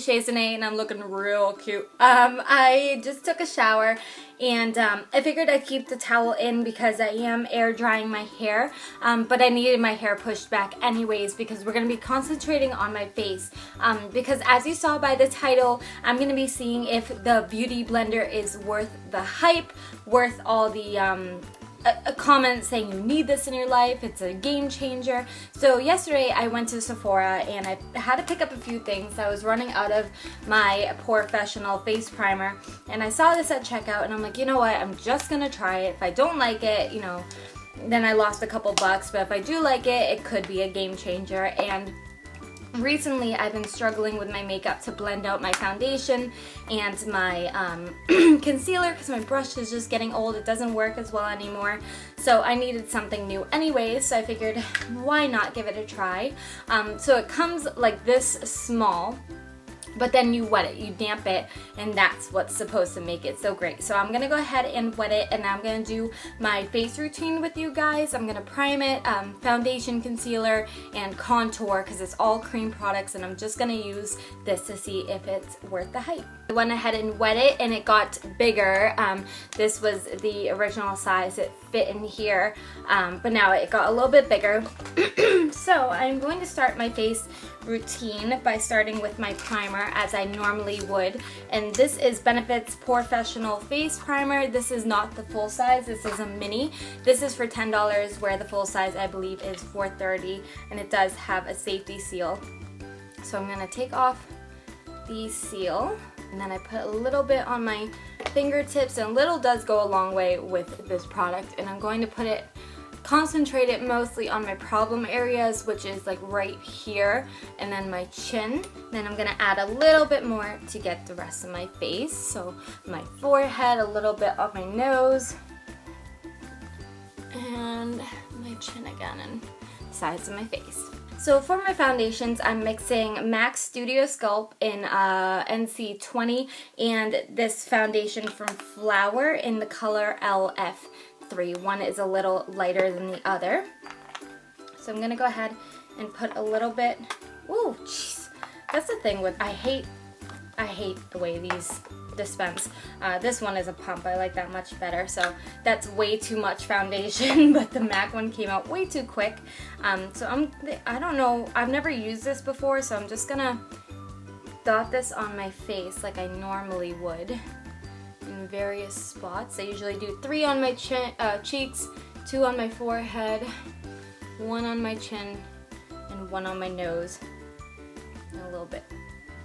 it's Shazane and I'm looking real cute. I just took a shower and I figured I'd keep the towel in because I am air drying my hair, but I needed my hair pushed back anyways because we're going to be concentrating on my face, because as you saw by the title, I'm going to be seeing if the beauty blender is worth the hype, worth all the a comment saying you need this in your life, it's a game changer. So yesterday I went to Sephora and I had to pick up a few things. I was running out of my Professional face primer and I saw this at checkout and I'm like, you know what, I'm just gonna try it. If I don't like it, you know, then I lost a couple bucks, but if I do like it, it could be a game changer. And recently I've been struggling with my makeup to blend out my foundation and my concealer because my brush is just getting old. It doesn't work as well anymore. So I needed something new anyways, so I figured why not give it a try. So it comes like this small, but then you wet it, you damp it, and that's what's supposed to make it so great. So I'm gonna go ahead and wet it, and I'm gonna do my face routine with you guys. I'm gonna prime it, foundation, concealer, and contour, because it's all cream products, and I'm just gonna use this to see if it's worth the hype. I went ahead and wet it, and it got bigger. This was the original size, it fit in here, but now it got a little bit bigger. So I'm going to start my face routine by starting with my primer as I normally would, and this is Benefit's Professional Face Primer. This is not the full size, this is a mini. This is for $10 where the full size I believe is $4.30, and it does have a safety seal. So I'm going to take off the seal and then I put a little bit on my fingertips, and little does go a long way with this product, and I'm going to put it, concentrate it mostly on my problem areas, which is like right here and then my chin. Then I'm gonna add a little bit more to get the rest of my face. So my forehead, a little bit on my nose, and my chin again, and sides of my face. So for my foundations, I'm mixing MAC Studio Sculpt in NC20 and this foundation from Flower in the color LF3. One is a little lighter than the other. So I'm gonna go ahead and put a little bit. Ooh, jeez. That's the thing with, I hate the way these dispense. This one is a pump, I like that much better. So that's way too much foundation, but the MAC one came out way too quick. So I don't know, I've never used this before, so I'm just gonna dot this on my face like I normally would in various spots. I usually do 3 on my cheeks, 2 on my forehead, 1 on my chin, and 1 on my nose, and a little bit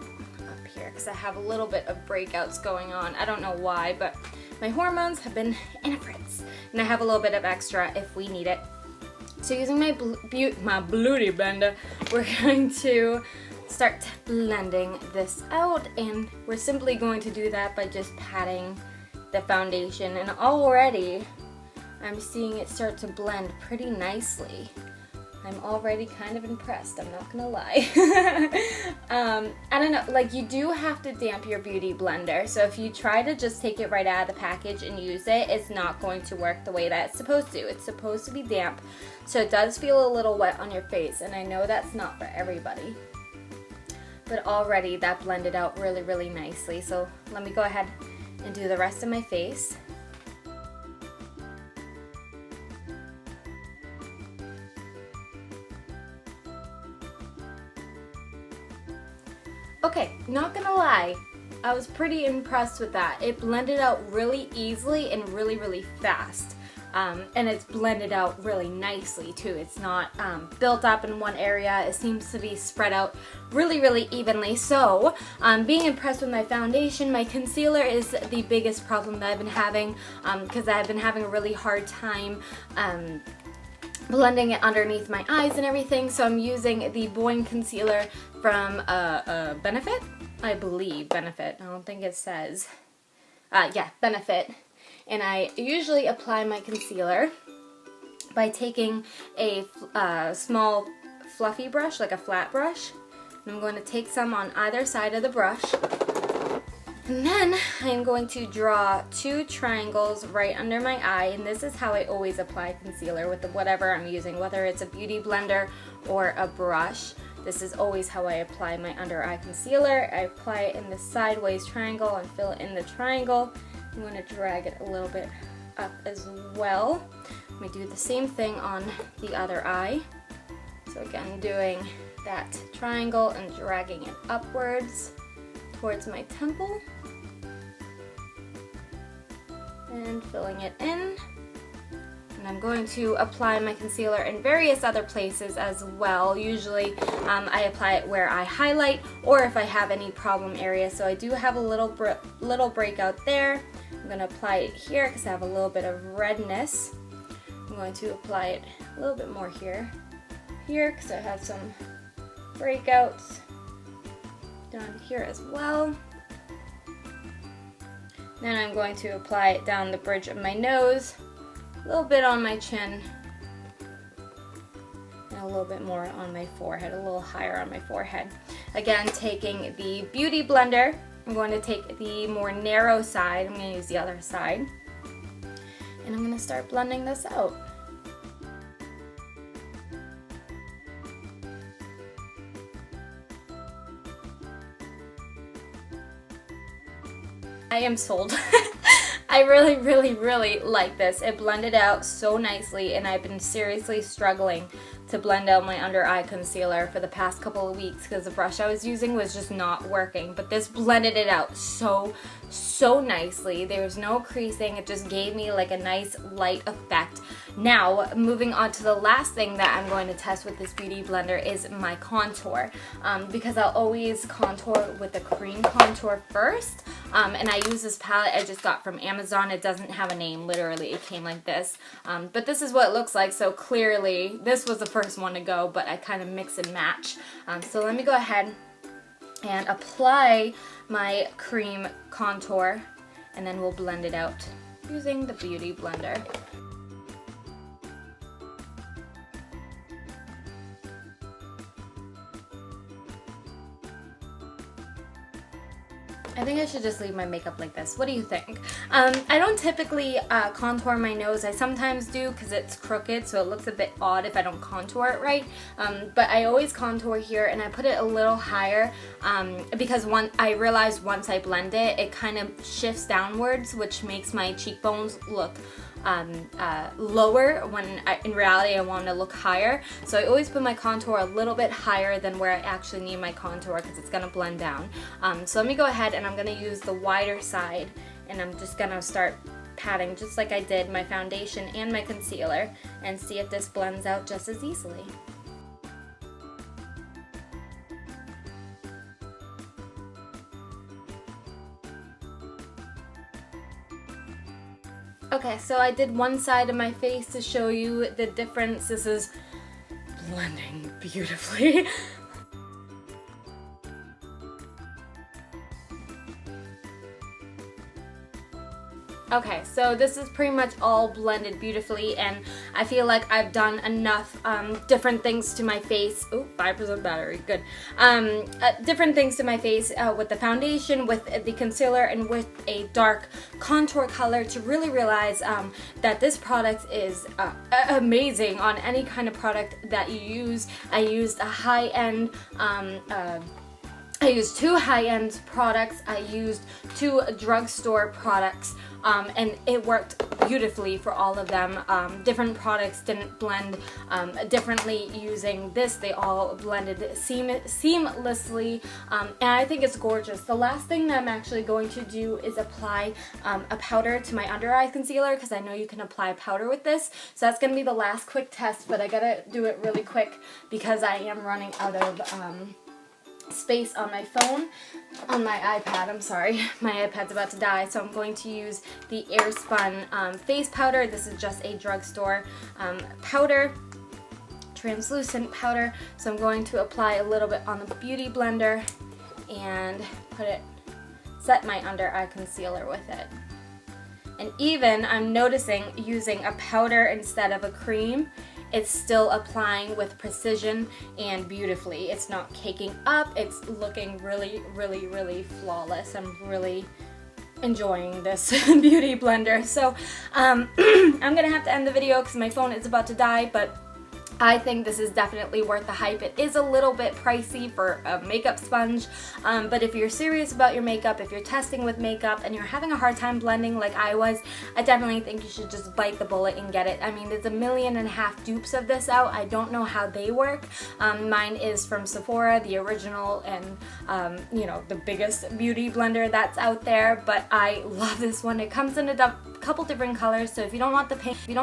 up here because I have a little bit of breakouts going on. I don't know why, but my hormones have been in a fritz, and I have a little bit of extra if we need it. So using my beauty blender, we're going to start blending this out, and we're simply going to do that by just patting the foundation, and already I'm seeing it start to blend pretty nicely. I'm already kind of impressed, I'm not gonna lie. I don't know, like, you do have to damp your beauty blender, so if you try to just take it right out of the package and use it, it's not going to work the way that it's supposed to. It's supposed to be damp, so it does feel a little wet on your face, and I know that's not for everybody. But already that blended out really, really nicely. So let me go ahead and do the rest of my face. Okay, not gonna lie, I was pretty impressed with that. It blended out really easily and really, really fast. And it's blended out really nicely too. It's not built up in one area. It seems to be spread out really, really evenly. So being impressed with my foundation. My concealer is the biggest problem that I've been having because I've been having a really hard time blending it underneath my eyes and everything. So I'm using the Boing concealer from Benefit? I believe Benefit. I don't think it says. Yeah, Benefit. And I usually apply my concealer by taking a small fluffy brush, like a flat brush. And I'm going to take some on either side of the brush. And then I'm going to draw 2 triangles right under my eye, and this is how I always apply concealer with whatever I'm using, whether it's a beauty blender or a brush. This is always how I apply my under eye concealer. I apply it in the sideways triangle and fill it in the triangle. I'm going to drag it a little bit up as well. I'm going to do the same thing on the other eye. So again, doing that triangle and dragging it upwards towards my temple. And filling it in. And I'm going to apply my concealer in various other places as well. Usually I apply it where I highlight or if I have any problem areas. So I do have a little breakout there. I'm going to apply it here because I have a little bit of redness. I'm going to apply it a little bit more here because I have some breakouts down here as well. Then I'm going to apply it down the bridge of my nose, a little bit on my chin, and a little bit more on my forehead, a little higher on my forehead. Again, taking the Beauty Blender, I'm going to take the more narrow side, I'm going to use the other side, and I'm going to start blending this out. I am sold. I really like this. It blended out so nicely, and I've been seriously struggling to blend out my under eye concealer for the past couple of weeks because the brush I was using was just not working, but this blended it out so nicely. There's no creasing. It just gave me like a nice light effect. Now, moving on to the last thing that I'm going to test with this Beauty Blender is my contour, because I'll always contour with the cream contour first, and I use this palette I just got from Amazon. It doesn't have a name, literally it came like this, but this is what it looks like. So clearly this was the first one to go, but I kind of mix and match. So let me go ahead and apply my cream contour, and then we'll blend it out using the Beauty Blender. I think I should just leave my makeup like this. What do you think? I don't typically contour my nose. I sometimes do because it's crooked, so it looks a bit odd if I don't contour it right. But I always contour here, and I put it a little higher because I realized once I blend it, it kind of shifts downwards, which makes my cheekbones look lower when in reality I want to look higher. So I always put my contour a little bit higher than where I actually need my contour because it's going to blend down. So let me go ahead and I'm going to use the wider side, and I'm just going to start patting just like I did my foundation and my concealer, and see if this blends out just as easily. Okay, so I did one side of my face to show you the difference. This is blending beautifully. Okay, so this is pretty much all blended beautifully, and I feel like I've done enough different things to my face. Oh, 5% battery, good. Different things to my face with the foundation, with the concealer, and with a dark contour color to really realize that this product is amazing on any kind of product that you use. I used a high-end I used 2 high-end products, I used 2 drugstore products, and it worked beautifully for all of them. Different products didn't blend differently using this. They all blended seamlessly, and I think it's gorgeous. The last thing that I'm actually going to do is apply a powder to my under eye concealer, because I know you can apply powder with this. So that's going to be the last quick test, but I gotta do it really quick because I am running out of space on my phone, on my iPad, I'm sorry. My iPad's about to die, so I'm going to use the Airspun face powder. This is just a drugstore powder, translucent powder. So I'm going to apply a little bit on the Beauty Blender and set my under eye concealer with it. And even I'm noticing using a powder instead of a cream, it's still applying with precision and beautifully. It's not caking up. It's looking really flawless. I'm really enjoying this Beauty Blender. So I'm gonna have to end the video because my phone is about to die, but I think this is definitely worth the hype. It is a little bit pricey for a makeup sponge, but if you're serious about your makeup, if you're testing with makeup and you're having a hard time blending like I was, I definitely think you should just bite the bullet and get it. I mean, there's 1.5 million dupes of this out. I don't know how they work. Mine is from Sephora, the original and you know, the biggest beauty blender that's out there, but I love this one. It comes in a couple different colors, so if you don't want the pink, if you don't want